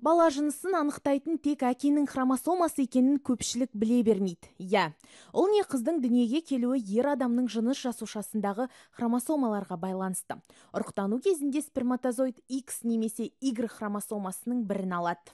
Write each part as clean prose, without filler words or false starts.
Бала жынысын анықтайтын тек әкенің хромосомасы екенін көпшілік біле бермейді. Ол не қыздың дүниеге келуі ер адамның жыныс жасушасындағы хромосомаларға байланысты. Ұрықтану кезінде сперматозоид X немесе Y хромосомасының бірін алады.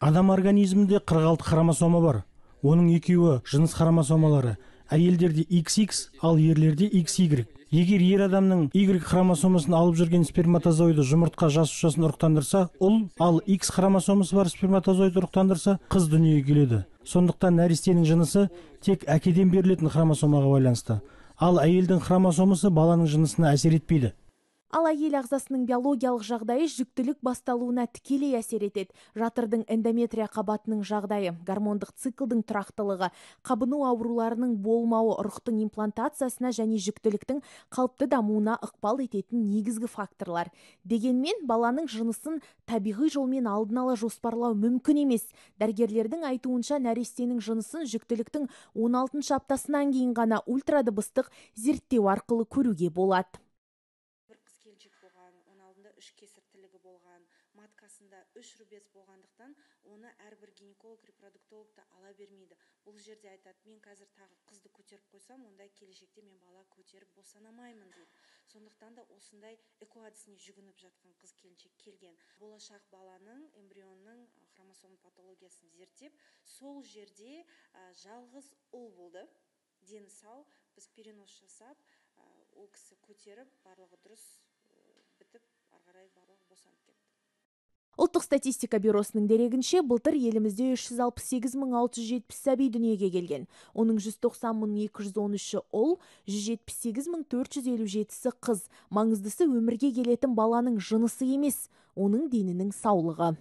Адам организмінде 46 хромосома бар. Оның екеуі жыныс хромосомалары. Әйелдерде XX, ал ерлерде XY. Егер ер адамның Y хромосомасын алып жүрген сперматозоиды жұмыртқа жасушасын ұрықтандырса, ұл, ал X хромосомасы бар сперматозоид ұрықтандырса, қыз дүниеге келеді. Сондықтан нәрестенің жынысы тек әкеден берілетін хромосомаға байланысты. Ал әйелдің хромосомасы баланың жынысына әсер етпейді. Ал әйел ағзасының биологиялық жағдайы жүктілік басталуына тікелей әсер етеді. Жатырдың эндометрия қабатының жағдайы, гормондық циклдың тұрақтылығы, қабыну ауруларының болмауы ұрықтың имплантациясына және жүктіліктің қалыпты дамуына ықпал ететін негізгі факторлар. Дегенмен, баланың жынысын табиғи жолмен алдын ала жоспарлау мүмкін емес. Дәрігерлердің айтуынша, нәрестенің жынысын жүктіліктің 16 аптасынан кейін ғана ультрадыбыстық зерттеу арқылы көруге болады. Болған, оның алдында 3 кесіртілігі болған, маткасында 3 рубец болғандықтан, оны әрбір гинеколог, репродуктолог та ала бермейді. Бұл жерде айтады, мен қазір тағы қызды көтеріп қойсам, онда келешекте мен бала көтеріп босанамаймын дейді. Сондықтан да осындай эко әдісіне жүгініп жатқан қыз келіншек келген. Болашақ баланың, эмбрионның хромосом патологиясын зерттеп, сол жерде жалғыз ұл болды. Дені сау, біз перенос жасап, ол кісі көтеріп, барлығы дұрыс бітіп, арғарай барлығы босанып кетті. Ұлттық статистика бюросының дерегінше, былтыр елімізде 368.670 сәби дүниеге келген. Оның 190.213-і ұл, 178.457-сі қыз. Маңыздысы өмірге келетін баланың жынысы емес, оның денінің саулығы.